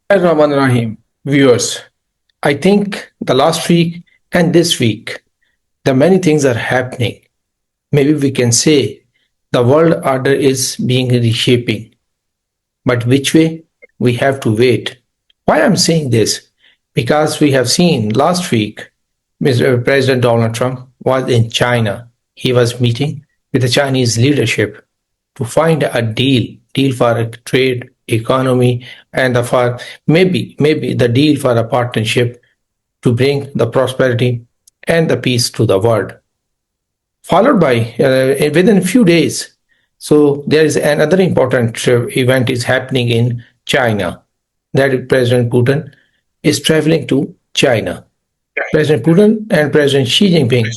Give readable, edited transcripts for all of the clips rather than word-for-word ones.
Rahman Rahim, viewers. I think the last week and this week, the many things are happening. Maybe we can say the world order is being reshaping. But which way? We have to wait. Why I'm saying this? Because we have seen last week, Mr. President Donald Trump was in China. He was meeting with the Chinese leadership to find a deal for a trade, economy, and for maybe the deal for a partnership to bring the prosperity and the peace to the world. Followed by within a few days, so there is another important event is happening in China. That President Putin is traveling to China. President Putin and President Xi Jinping,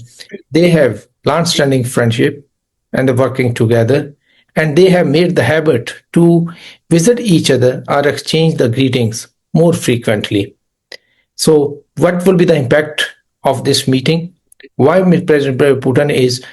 they have long-standing friendship and they're working together, and they have made the habit to visit each other or exchange the greetings more frequently. So, what will be the impact of this meeting? Why President Putin is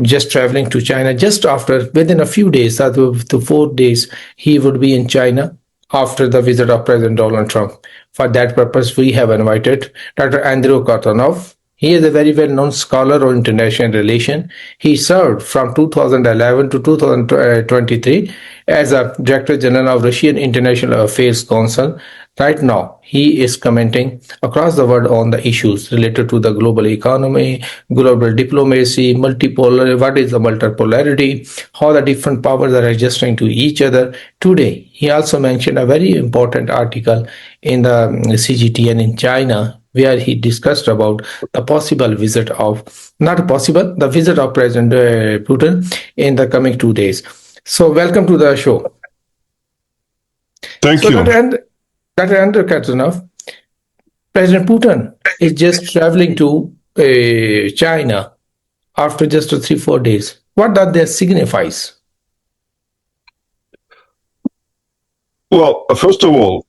just traveling to China just after, within a few days, to 4 days, he would be in China after the visit of President Donald Trump. For that purpose, we have invited Dr. Andrew Kotonov. He is a very well-known scholar on international relations. He served from 2011 to 2023 as a Director General of Russian International Affairs Council. Right now, he is commenting across the world on the issues related to the global economy, global diplomacy, multipolar, what is the multipolarity, how the different powers are adjusting to each other. Today, he also mentioned a very important article in the CGTN in China, where he discussed about the possible visit of, not possible, the visit of President Putin in the coming 2 days. So welcome to the show. Thank So you. Dr. Andrew Katunov, President Putin is just traveling to China after just 3-4 days. What does that signifies? Well, first of all,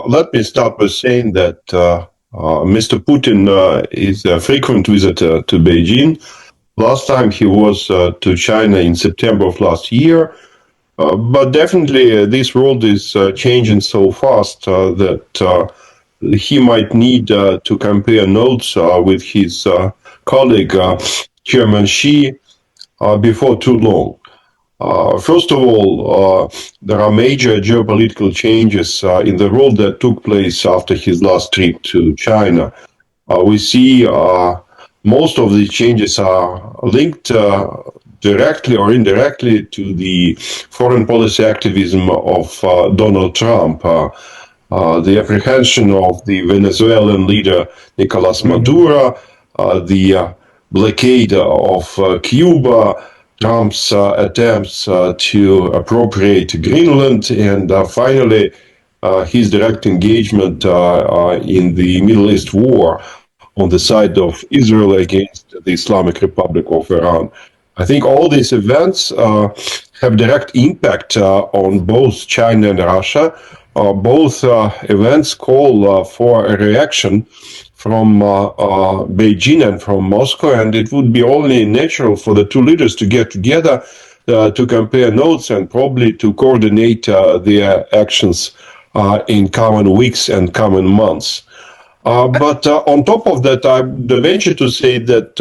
let me start by saying that Mr. Putin is a frequent visitor to Beijing. Last time he was to China in September of last year. But definitely this world is changing so fast that he might need to compare notes with his colleague, Chairman Xi, before too long. First of all, there are major geopolitical changes in the world that took place after his last trip to China. We see most of these changes are linked directly or indirectly to the foreign policy activism of Donald Trump. The apprehension of the Venezuelan leader Nicolas Maduro, the blockade of Cuba, Trump's attempts to appropriate Greenland, and finally his direct engagement in the Middle East war on the side of Israel against the Islamic Republic of Iran. I think all these events have direct impact on both China and Russia. Both events call for a reaction from Beijing and from Moscow, and it would be only natural for the two leaders to get together to compare notes and probably to coordinate their actions in coming weeks and coming months. But on top of that, I venture to say that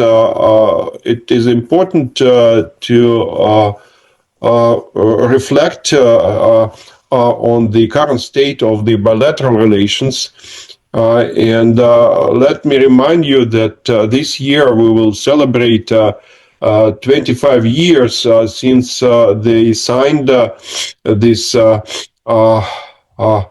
it is important to reflect on the current state of the bilateral relations. And let me remind you that this year we will celebrate 25 years since they signed this a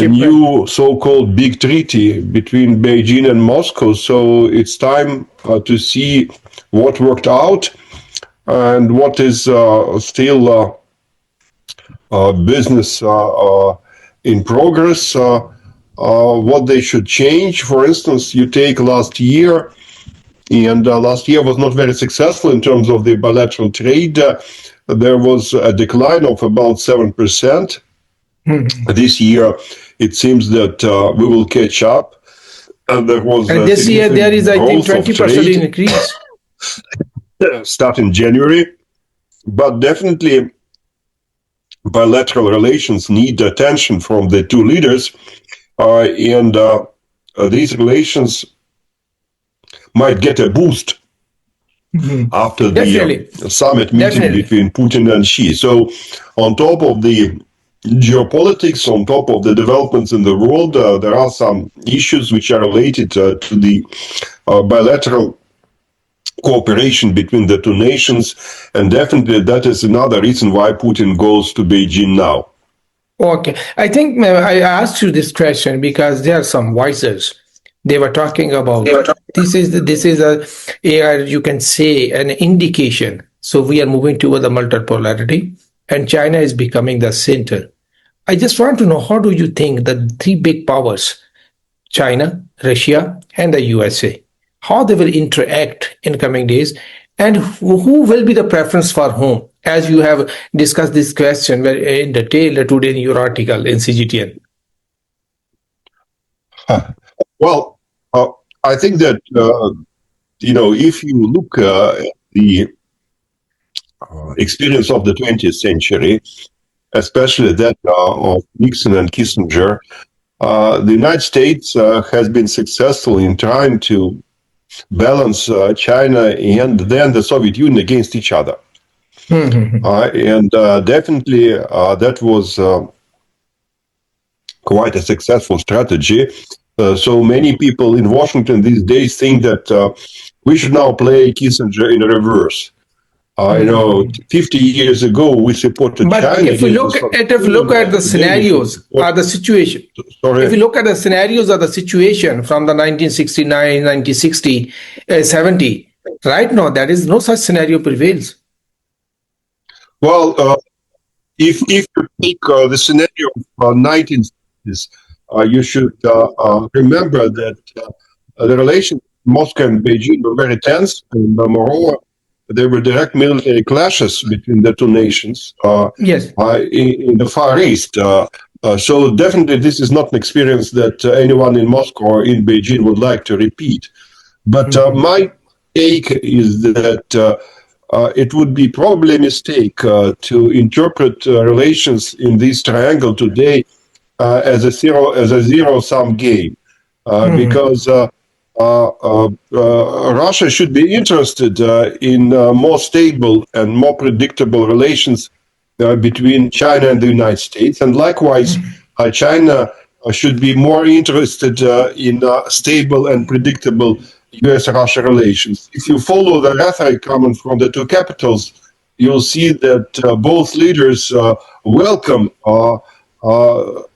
new so-called big treaty between Beijing and Moscow. So it's time to see what worked out and what is still business in progress, what they should change. For instance, you take last year, and last year was not very successful in terms of the bilateral trade. There was a decline of about 7%. This year, it seems that we will catch up. And there was and this year there is, I think, 20% increase start in January. But definitely, bilateral relations need attention from the two leaders. and these relations might get a boost Mhm. after the Definitely, summit meeting definitely. between Putin and Xi. So, on top of the geopolitics, on top of the developments in the world, there are some issues which are related to the bilateral cooperation between the two nations, and definitely that is another reason why Putin goes to Beijing now. Okay, I think I asked you this question because there are some voices. They were talking about this is you can say an indication. So we are moving toward the multipolarity, and China is becoming the center. I just want to know, how do you think the three big powers, China, Russia, and the USA, how they will interact in coming days, and who will be the preference for whom? As you have discussed this question in detail today in your article in CGTN. Well, I think that if you look at the experience of the 20th century, especially that of Nixon and Kissinger, the United States has been successful in trying to balance China and then the Soviet Union against each other. And definitely that was quite a successful strategy. So many people in Washington these days think that we should now play Kissinger in reverse. I know 50 years ago we supported But China against the Soviet if we look Union, at and the today we should scenarios support. or the situation, if Sorry. you look at the scenarios of the situation from the 1969, 1960, 70, right now, there is no such scenario prevails. Well, if you take the scenario of 1960s, you should remember that the relations between Moscow and Beijing were very tense, and moreover, there were direct military clashes between the two nations Yes. in the Far East. So definitely, this is not an experience that anyone in Moscow or in Beijing would like to repeat. But my take is that it would be probably a mistake to interpret relations in this triangle today as a zero sum game, because Russia should be interested in more stable and more predictable relations between China and the United States, and likewise, China should be more interested in stable and predictable U.S.-Russia relations. If you follow the rhetoric coming from the two capitals, you'll see that both leaders welcome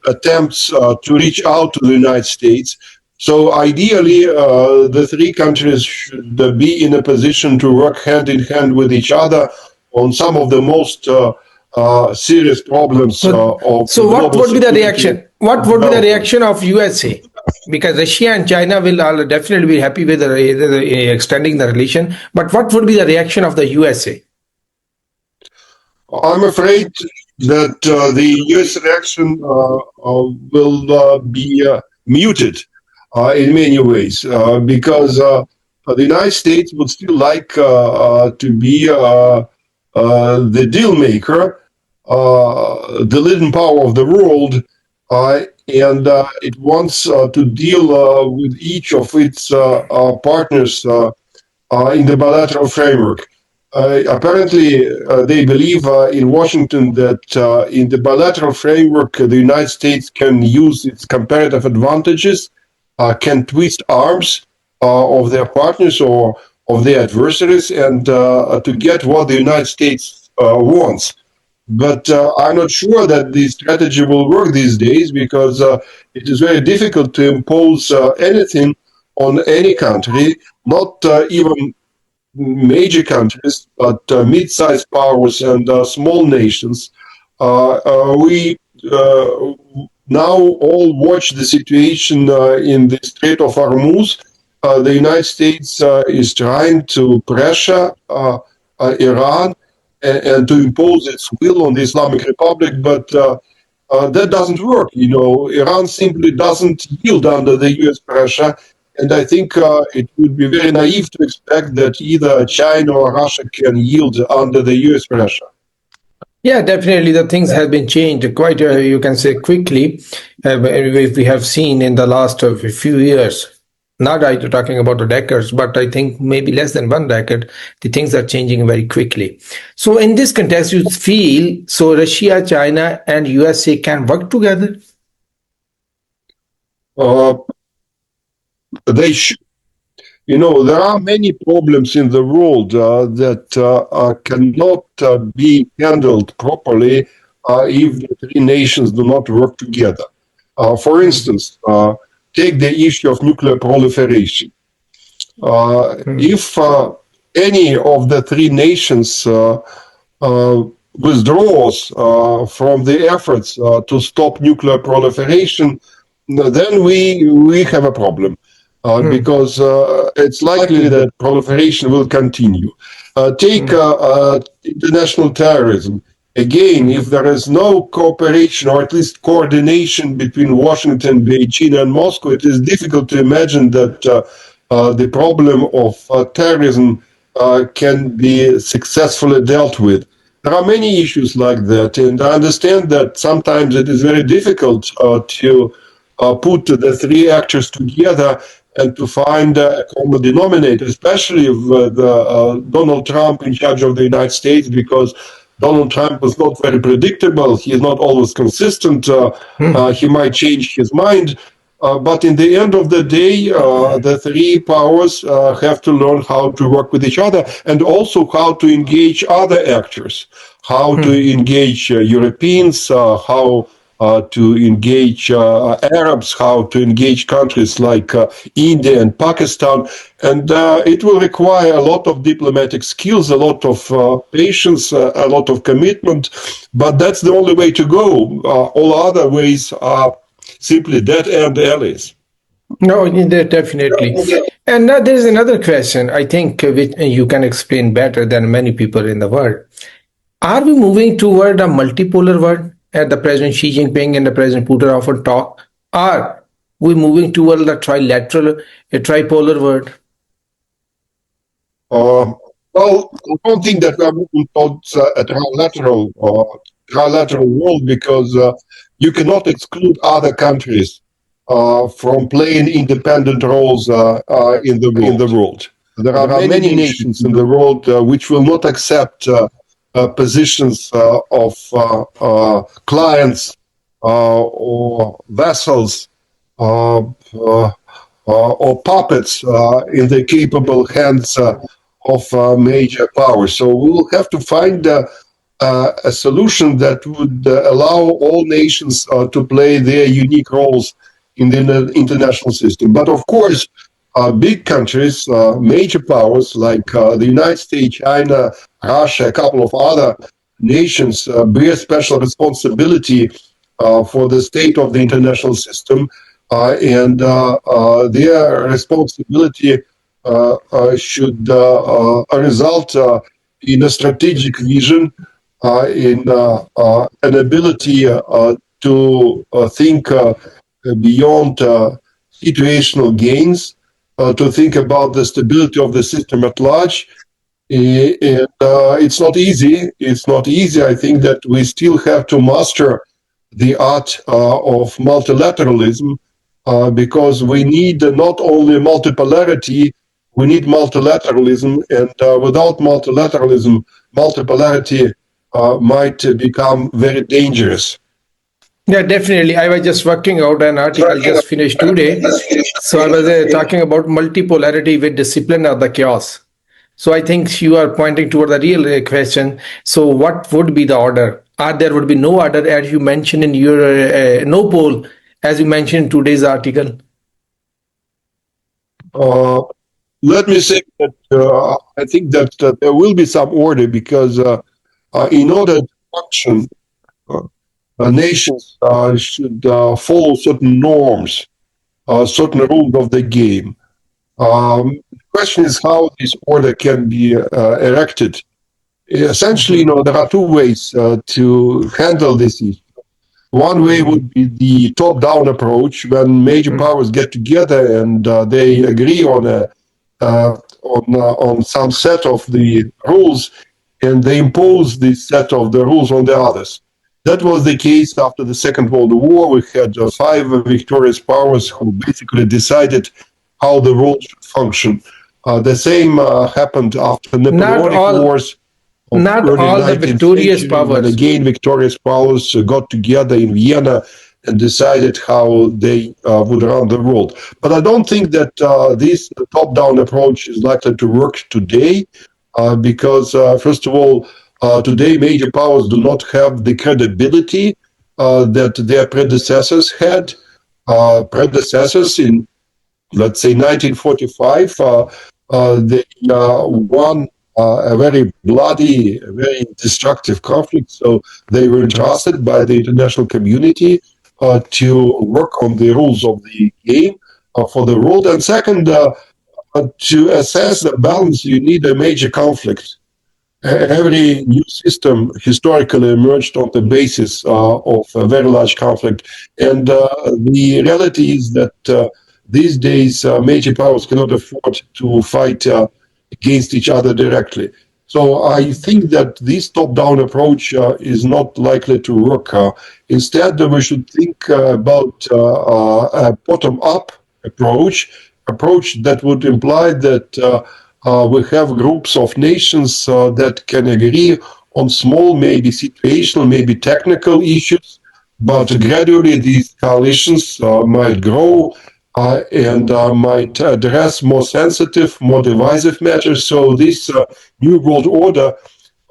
attempts to reach out to the United States. So ideally, the three countries should be in a position to work hand in hand with each other on some of the most serious problems So, of so what global would be the security reaction? What and would be the development. reaction of USA? Because Russia and China will all definitely be happy with extending the relation. But what would be the reaction of the USA? I'm afraid that the US reaction will be muted in many ways because the United States would still like to be the deal maker, the leading power of the world, and it wants to deal with each of its partners in the bilateral framework. Apparently, they believe in Washington that in the bilateral framework, the United States can use its comparative advantages, can twist arms of their partners or of their adversaries, and to get what the United States wants. But I'm not sure that the strategy will work these days because it is very difficult to impose anything on any country, not even major countries, but mid-sized powers and small nations. We now all watch the situation in the Strait of Hormuz. The United States is trying to pressure Iran and to impose its will on the Islamic Republic, but that doesn't work. You know, Iran simply doesn't yield under the U.S. pressure, and I think it would be very naive to expect that either China or Russia can yield under the U.S. pressure. Yeah, definitely. The things have been changed quite, you can say, quickly. We have seen in the last few years. Not I talking about the decades, but I think maybe less than one decade, the things are changing very quickly. So, in this context, you feel so Russia, China, and USA can work together. Uh, they should. There are many problems in the world that cannot be handled properly if the three nations do not work together. For Hmm, instance, take the issue of nuclear proliferation. hmm, If any of the three nations uh, withdraws from the efforts to stop nuclear proliferation, then we have a problem. hmm, Because it's likely that proliferation will continue. Take hmm, international terrorism. Again, if hmm, there is no cooperation or at least coordination between Washington, Beijing, and Moscow, it is difficult to imagine that the problem of terrorism can be successfully dealt with. There are many issues like that, and I understand that sometimes it is very difficult to put the three actors together and to find a common denominator, especially with Donald Trump in charge of the United States, because Donald Trump was not very predictable. He is not always consistent. hmm, He might change his mind. But in the end of the day, the three powers have to learn how to work with each other and also how to engage other actors, how to hmm. engage Europeans, how to engage Arabs, how to engage countries like India and Pakistan. And it will require a lot of diplomatic skills, a lot of patience, a lot of commitment. But that's the only way to go. All other ways are simply dead end alleys. No, definitely. And now there is another question I think which you can explain better than many people in the world. Are we moving toward a multipolar world as the President Xi Jinping and the President Putin often talk? Are we moving toward a trilateral, a tripolar world? Uh, well, I don't think that we are moving towards a trilateral world because you cannot exclude other countries from playing independent roles in the world. There are There are many many nations nations in in the the world which will not accept positions of clients or vassals uh, uh, or puppets in the capable hands of major powers. So we will have to find a solution that would allow all nations to play their unique roles in the international system. But of course, big countries, major powers like the United States, China, Russia, a couple of other nations bear special responsibility for the state of the international system, and their responsibility should result in a strategic vision, in an ability to think beyond situational gains, to think about the stability of the system at large. And it's not easy. It's not easy. I think that we still have to master the art of multilateralism because we need not only multipolarity, we need multilateralism. And without multilateralism, multipolarity might become very dangerous. Yeah, definitely. I was just working out an article just finished today. So I was talking about multipolarity with discipline of the chaos. So I think you are pointing toward the real question. So what would be the order? Or there would be no order as you mentioned in your no poll, as you mentioned in today's article. Uh, Let me say that I think that there will be some order because in order to function, uh, nations should follow certain norms, certain rules of the game. The question is how this order can be erected. Essentially, Mhm, there are two ways to handle this issue. One way mhm, would be the top-down approach, when major mhm, powers get together and they agree on on some set of the rules, and they impose this set of the rules on the others. That was the case after the Second World War. We had five victorious powers who basically decided how the world should function. The same happened after Not Napoleonic all, Wars of not early all the 19th victorious century, when powers. again victorious powers got together in Vienna and decided how they would run the world. But I don't think that this top-down approach is likely to work today, because first of all, today major powers do not have the credibility that their predecessors had. Predecessors in, let's say, 1945, they won a very bloody, a very destructive conflict. So they were entrusted by the international community to work on the rules of the game for the world. And second, to assess the balance, you need a major conflict. Every new system historically emerged on the basis of a very large conflict. And the reality is that these days major powers cannot afford to fight against each other directly. So I think that this top-down approach is not likely to work. Instead, we should think about a bottom-up approach that would imply that we have groups of nations that can agree on small, maybe situational, maybe technical issues, but gradually these coalitions might grow and might address more sensitive, more divisive matters. So this new world order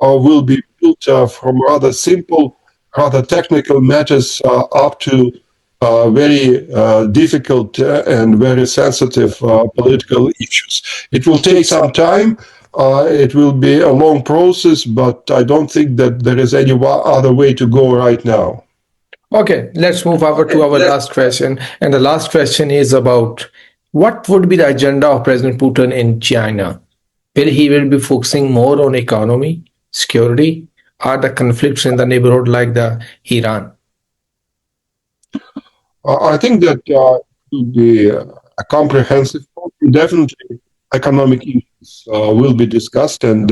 will be built from rather simple, rather technical matters up to very difficult and very sensitive political issues. It will take some time. It will be a long process, but I don't think that there is any other way to go right now. Okay, let's move over to our last question. And the last question is about what would be the agenda of President Putin in China? Will be focusing more on economy, security, or the conflicts in the neighborhood like the Iran? I think that will be a comprehensive program. Definitely, economic issues will be discussed, and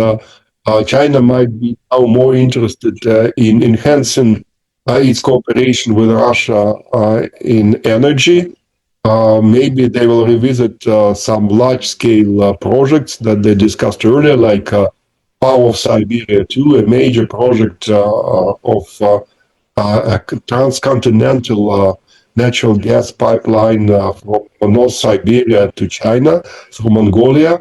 China might be now more interested in enhancing its cooperation with Russia in energy. Maybe they will revisit some large-scale projects that they discussed earlier, like Power of Siberia 2, a major project of a transcontinental natural gas pipeline from North Siberia to China through Mongolia.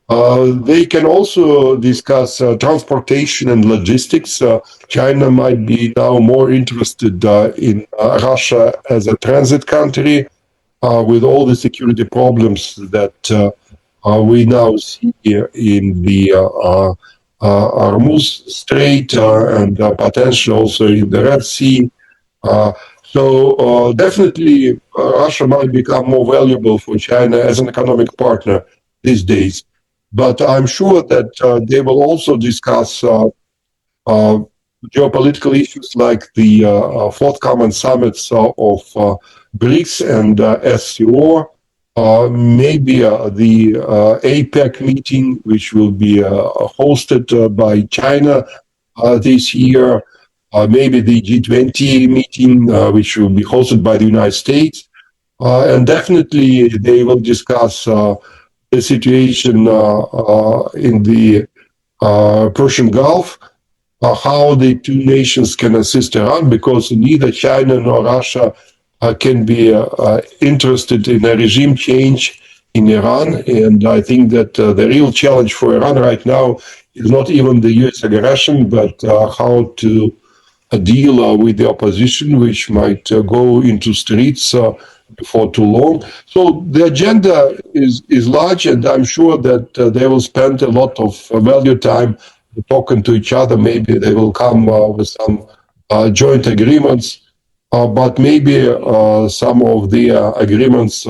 They can also discuss transportation and logistics. China might be now more interested in Russia as a transit country with all the security problems that we now see in the Hormuz Strait and potentially also in the Red Sea. So definitely Russia might become more valuable for China as an economic partner these days. But I'm sure that they will also discuss geopolitical issues like the forthcoming summits of BRICS and SCO, maybe the APEC meeting, which will be hosted by China this year, maybe the G20 meeting, which will be hosted by the United States. And definitely they will discuss the situation in the Persian Gulf, how the two nations can assist Iran, because neither China nor Russia can be interested in a regime change in Iran. And I think that the real challenge for Iran right now is not even the US aggression, but how to deal with the opposition, which might go into streets before too long. So the agenda is large, and I'm sure that they will spend a lot of value time talking to each other. Maybe they will come with some joint agreements, but maybe some of the agreements